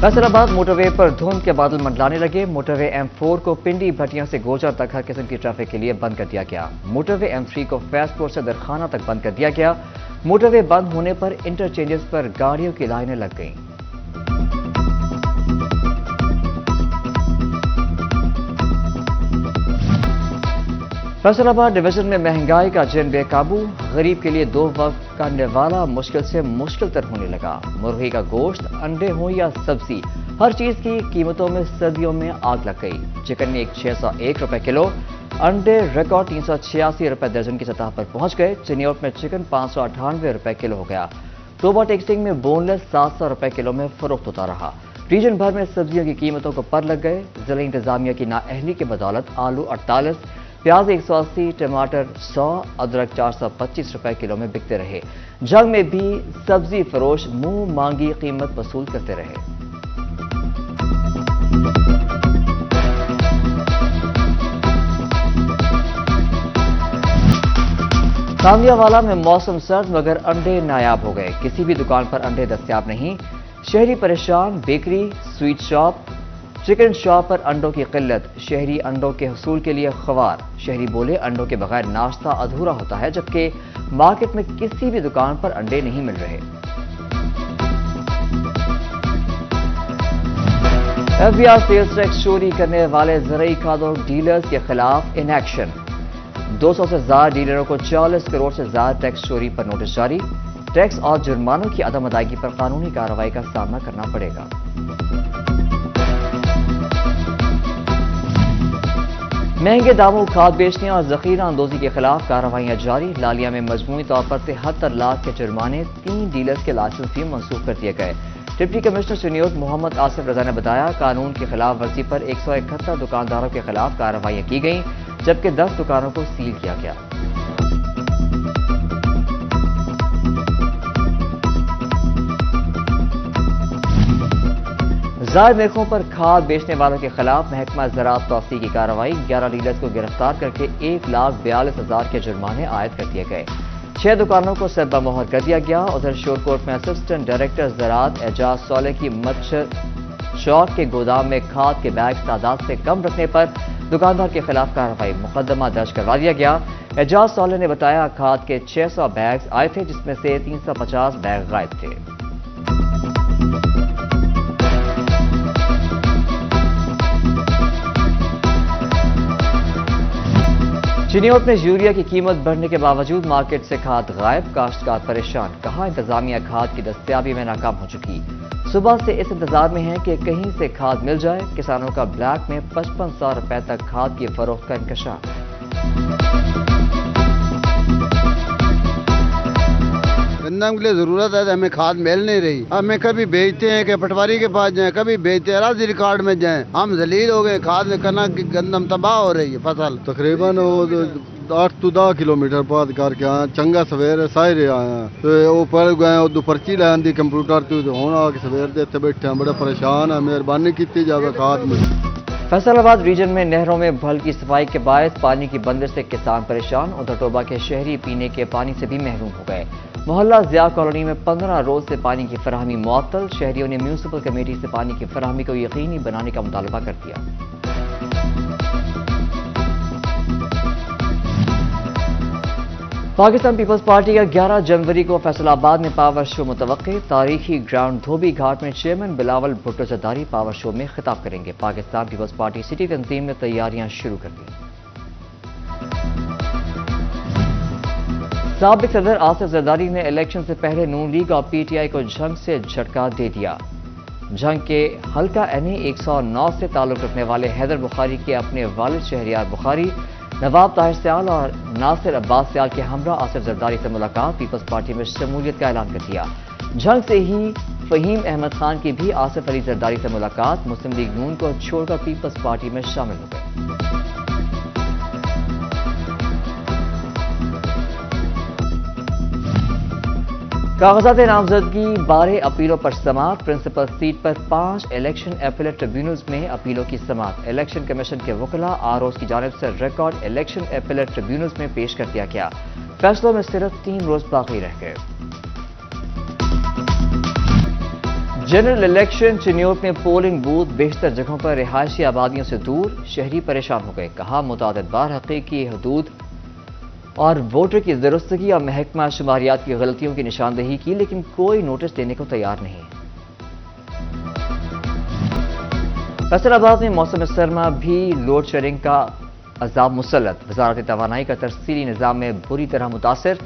फैसल आबाद मोटरवे पर धुंध के बादल मंडलाने लगे। मोटरवे M4 को पिंडी भटियां से गोचर तक हर किस्म की ट्रैफिक के लिए बंद कर दिया गया। मोटरवे M3 को फैजपुर से दरखाना तक बंद कर दिया गया। मोटरवे बंद होने पर इंटरचेंजेस पर गाड़ियों की लाइनें लग गईं। फैसलाबाद डिवीजन में महंगाई का जन बेकाबू। गरीब के लिए दो वक्त का निवाला मुश्किल से मुश्किल तर होने लगा। मुर्गी का गोश्त, अंडे हों या सब्जी, हर चीज की कीमतों में सर्दियों में आग लग गई। चिकन एक 601 रुपए किलो, अंडे रिकॉर्ड 386 रुपए दर्जन की सतह पर पहुंच गए। चिन्योट में चिकन 598 रुपए किलो हो गया। टोबा टेक्सटिंग में बोनलेस 700 रुपए किलो में फरोख्त होता रहा। रीजन भर में सब्जियों की कीमतों को पर लग गए। जिला इंतजामिया की नाअहली की बदौलत आलू 48, प्याज 180, टमाटर 100, अदरक 425 रुपए किलो में बिकते रहे। जंग में भी सब्जी फरोश मुंह मांगी कीमत वसूल करते रहे। कामियावाला में मौसम सर्द मगर अंडे नायाब हो गए। किसी भी दुकान पर अंडे दस्तयाब नहीं। शहरी परेशान। Bakery, sweet shop, chicken shop पर अंडों की किल्लत। शहरी अंडों के हुसूल के लिए ख्वार। शहरी बोले अंडों के बगैर नाश्ता अधूरा होता है, जबकि मार्केट में किसी भी दुकान पर अंडे नहीं मिल रहे। FBI सेल्स टैक्स चोरी करने वाले ज़रूरी खादों डीलर्स के खिलाफ इन एक्शन। 200 से ज्यादा डीलरों को 40 करोड़ से ज्यादा टैक्स चोरी पर नोटिस जारी। टैक्स और जुर्मानों की अदम अदायगी पर कानूनी कार्रवाई का सामना करना पड़ेगा। महंगे दामों खाद बेचने और जखीरा अंदोजी के खिलाफ कार्रवाइयां जारी। लालिया में मजमूई तौर पर 73 लाख के जुर्माने 3 डीलर्स के लाइसेंस भी मंसूख कर दिए गए। Deputy commissioner senior Mohammad Asif Raza ने बताया कानून की खिलाफ वर्जी पर 171 दुकानदारों के खिलाफ कार्रवाइयां की गईं, जबकि 10 दुकानों को सील किया गया। जायद नरखों पर खाद बेचने वालों के खिलाफ महकमा ज़राअत तौसीक की कार्रवाई। 11 डीलर्स को गिरफ्तार करके 1,42,000 के जुर्माने आयद कर दिए गए। 6 दुकानों को सब्बा मोहर कर दिया गया। उधर शोरकोट में असिस्टेंट डायरेक्टर ज़राअत एजाज सोले की मच्छर चौक के गोदाम में खाद के बैग तादाद से कम रखने पर दुकानदार के खिलाफ कार्रवाई। मुकदमा दर्ज करवा दिया गया। एजाज सोले ने बताया खाद के 600 बैग आए थे, जिसमें से 350 बैग गायब थे। चिन्योट में यूरिया की कीमत बढ़ने के बावजूद मार्केट से खाद गायब। काश्तकार परेशान। कहा इंतजामिया खाद की दस्तयाबी में नाकाम हो चुकी। सुबह से इस इंतजार में है कि कहीं से खाद मिल जाए। किसानों का ब्लैक में 5500 रुपए तक खाद की फरोख्त का इंकशाफ। गंदम के लिए जरूरत है तो हमें खाद मिल नहीं रही। हमें कभी भेजते हैं कि पटवारी के पास जाएं, कभी भेजते हैं राजी रिकॉर्ड में जाएं। हम जलील हो गए। खाद में करना कि गंदम तबाह हो रही है फसल। तकरीबन 8 to 10 किलोमीटर बाद करके आए। चंगा सवेरे सारे आए तो वो पढ़ गए उदू पर्ची लैन दी कंप्यूटर तो हूँ आके सवेर दे इतने बैठे हैं। बड़े परेशान है। मेहरबानी की जाए खाद में। फैसलाबाद रीजन में नहरों में भल की सफाई के बायस पानी की बंदिश से किसान परेशान। उधर टोबा के शहरी पीने के पानी से भी महरूम हो गए। मोहल्ला जिया कॉलोनी में 15 रोज से पानी की फराहमी मुअत्तल। शहरियों ने म्यूनिसिपल कमेटी से पानी की फराहमी को यकीनी बनाने का मुतालबा कर दिया। पाकिस्तान पीपल्स पार्टी का 11 जनवरी को फैसलाबाद में पावर शो मुतवक्के। तारीखी ग्राउंड धोबी घाट में chairman Bilawal Bhutto Zardari power show में खिताब करेंगे। पाकिस्तान पीपल्स पार्टी सिटी तंजीम ने तैयारियां शुरू कर दी। साबिक सदर आसिफ जरदारी ने इलेक्शन से पहले नून लीग और PTI को जंग से झटका दे दिया। जंग के हल्का NA 109 से ताल्लुक रखने वाले हैदर बुखारी के अपने वालिद शहरियार बुखारी, नवाब ताहिर सियाल और नासिर अब्बास सियाल के हमरा आसिफ जरदारी से मुलाकात। पीपल्स पार्टी में शमूलियत का ऐलान कर दिया। जंग से ही फहीम अहमद खान की भी आसिफ अली जरदारी से मुलाकात। मुस्लिम लीग नून को छोड़कर पीपल्स पार्टी में शामिल हो गए। कागजात नामजदगी 12 अपीलों पर समाअत। प्रिंसिपल सीट पर 5 इलेक्शन अपीलेट ट्रिब्यूनल्स में अपीलों की समाअत। इलेक्शन कमीशन के वकला ROs की जानिब से रिकॉर्ड इलेक्शन अपीलेट ट्रिब्यूनल्स में पेश कर दिया गया। फैसलों में सिर्फ 3 रोज बाकी रह गए। जनरल इलेक्शन चिन्योट में पोलिंग बूथ बेशतर जगहों पर रिहायशी आबादियों से दूर, शहरी परेशान हो गए। कहा, मुतादिद बार हकीकी हदूद और वोटर की दुरुस्तगी और महकमा शुमारियात की गलतियों की निशानदेही की, लेकिन कोई नोटिस देने को तैयार नहीं। फैसलाबाद में मौसम सरमा भी लोड शेडिंग का अजाब मुसल्लत। वजारत तवानाई का तरसीली निज़ाम में बुरी तरह मुतासर।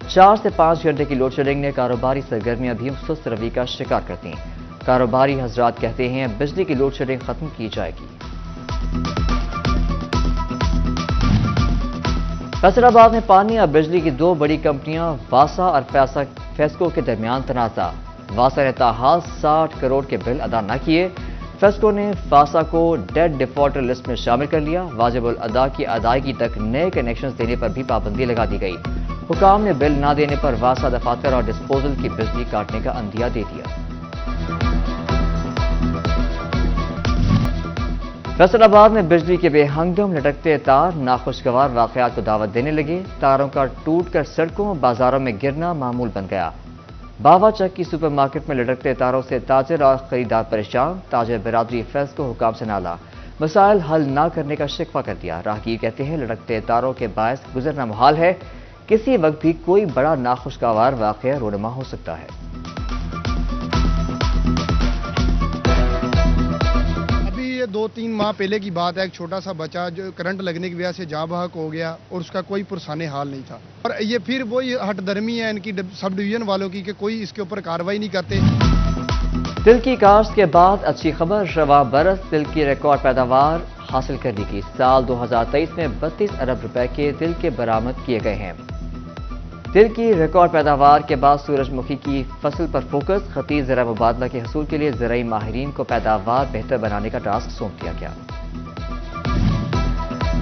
4 से 5 घंटे की लोड शेडिंग ने कारोबारी सरगर्मियां भी सुस्त रवि का शिकार करती हैं। कारोबारी हजरात कहते हैं बिजली की लोड शेडिंग खत्म की जाएगी। फैसलाबाद में पानी और बिजली की 2 बड़ी कंपनियां वासा और फेस्को के दरमियान तनाज़ा। वासा ने ताहाल 60 करोड़ के बिल अदा न किए। फेस्को ने वासा को डेड डिफॉल्टर लिस्ट में शामिल कर लिया। वाजिबुल अदा की अदायगी तक नए कनेक्शन देने पर भी पाबंदी लगा दी गई। हुकाम ने बिल न देने पर वासा दफातर और डिस्पोजल की बिजली काटने का अंदिया दे दिया। फैसलाबाद में बिजली के बेहंगम लटकते तार नाखुशगवार वाकयात को दावत देने लगे। तारों का टूटकर सड़कों बाजारों में गिरना मामूल बन गया। बाबा चक की सुपरमार्केट में लटकते तारों से ताजिर और खरीदार परेशान। ताजिर बिरादरी फैज को हुकाम से नाला, मसाइल हल न करने का शिकवा कर दिया। राहगीर कहते हैं लटकते तारों के बायस गुजरना मुहाल है। किसी वक्त भी कोई बड़ा नाखुशगवार वाकया रोनमा हो सकता है। ये 2-3 माह पहले की बात है। एक छोटा सा बच्चा जो करंट लगने की वजह से जाँ बहक हो गया और उसका कोई पुरसाने हाल नहीं था। और ये फिर वही हटदर्मी है इनकी सब डिवीजन वालों की कि कोई इसके ऊपर कार्रवाई नहीं करते। तिल की काश्त के बाद अच्छी खबर, रवा बरस तिल की रिकॉर्ड पैदावार हासिल कर ली गई। साल 2023 में 32 अरब रुपए के तिल के बरामद किए गए हैं। तिल की रिकॉर्ड पैदावार के बाद सूरजमुखी की फसल पर फोकस। खतीज ज़रा मुबादला के हसूल के लिए ज़राई माहिरीन को पैदावार बेहतर बनाने का टास्क सौंप दिया गया।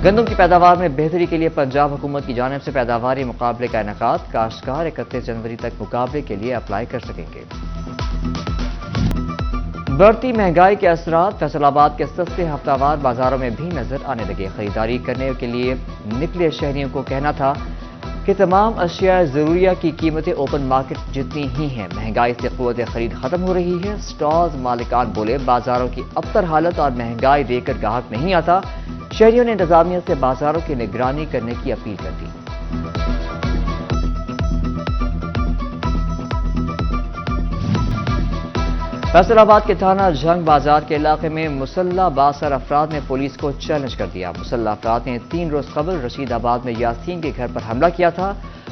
गंदम की पैदावार में बेहतरी के लिए पंजाब हुकूमत की जानिब से पैदावारी मुकाबले का इनेकाद। काश्तकार 31 जनवरी तक मुकाबले के लिए अप्लाई कर सकेंगे। बढ़ती महंगाई के असरात फैसलाबाद के सस्ते हफ्तावार बाजारों में भी नजर आने लगे। खरीदारी करने के लिए निकले शहरियों को कहना था कि तमाम अशिया ज़रूरिया की कीमतें ओपन मार्केट जितनी ही हैं। महंगाई से क़ुव्वत खरीद खत्म हो रही है। स्टॉल्स मालिकान बोले बाजारों की अबतर हालत और महंगाई देखकर गाहक नहीं आता। शहरियों ने इंतजामिया से बाजारों की निगरानी करने की अपील कर दी। फैसलाबाद के थाना जंग बाजार के इलाके में मुसल्ला बासर अफराद ने पुलिस को चैलेंज कर दिया। मुसल्ला अफराद ने 3 रोज कबल रशीदाबाद में यासीन के घर पर हमला किया था।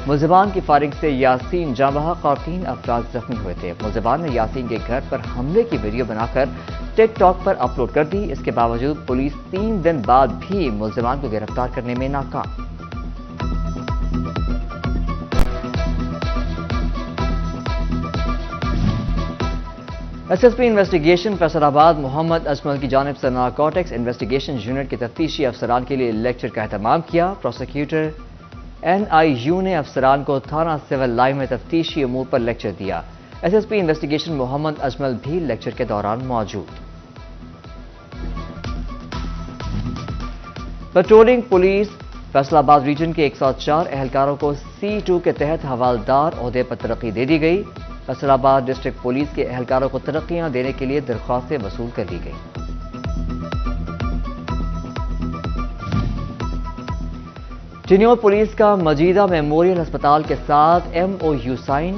मुलजिमान की फायरिंग से यासीन जाँ बहक और 3 अफराद जख्मी हुए थे। मुलजिमान ने यासीन के घर पर हमले की वीडियो बनाकर टिकटॉक पर अपलोड कर दी। इसके बावजूद पुलिस 3 दिन बाद भी मुलजिमान को गिरफ्तार करने में नाकाम। एसएसपी इन्वेस्टिगेशन फैसलाबाद मोहम्मद अजमल की जानिब से नारकोटिक्स इन्वेस्टिगेशन यूनिट के तफ्तीशी अफसरान के लिए लेक्चर का एहतमाम किया। प्रोसिक्यूटर NIU ने अफसरान को थाना सिविल लाइन में तफ्तीशी अमूर पर लेक्चर दिया। एसएसपी इन्वेस्टिगेशन मोहम्मद अजमल भी लेक्चर के दौरान मौजूद। पेट्रोलिंग पुलिस फैसलाबाद रीजन के 104 एहलकारों को C2 के तहत हवालदार ओहदे पर तरक्की दे दी गई। फैसलाबाद डिस्ट्रिक्ट पुलिस के एहलकारों को तरक्कियां देने के लिए दरख्वास्तें वसूल कर ली गई। चिन्योट पुलिस का मजीदा मेमोरियल अस्पताल के साथ MOU sign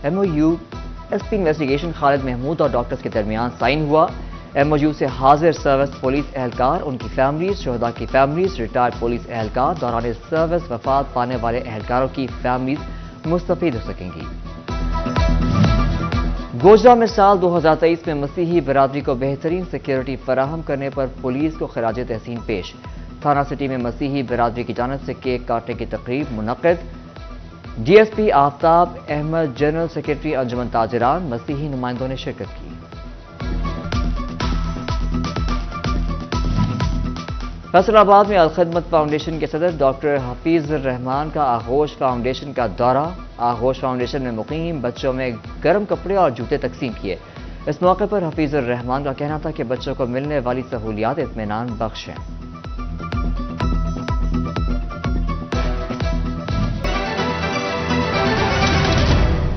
MOU SP investigation Khalid Mahmood और डॉक्टर्स के दरमियान साइन हुआ। MOU से हाजिर सर्विस पुलिस एहलकार, उनकी फैमिलीज, शहदा की फैमिलीज, रिटायर्ड पुलिस एहलकार, दौरान सर्विस वफात पाने वाले एहलकारों की फैमिलीज मुस्तफीद हो सकेंगी। गोजरा में साल 2023 में मसीही बिरादरी को बेहतरीन सिक्योरिटी फराहम करने पर पुलिस को खराज तहसीन पेश। थाना सिटी में मसीही बिरादरी की जानिब से केक काटने की तकरीब मुनक्किद। DSP Aftab Ahmed, general secretary Anjuman Tajiran, मसीही नुमाइंदों ने शिरकत की। फैसलाबाद में अलखदमत फाउंडेशन के सदर डॉक्टर हफीज रहमान का आगोश फाउंडेशन का दौरा। आगोश फाउंडेशन में मुकीम बच्चों में गर्म कपड़े और जूते तकसीम किए। इस मौके पर हफीज रहमान का कहना था कि बच्चों को मिलने वाली सहूलियात इत्मीनान बख्श हैं।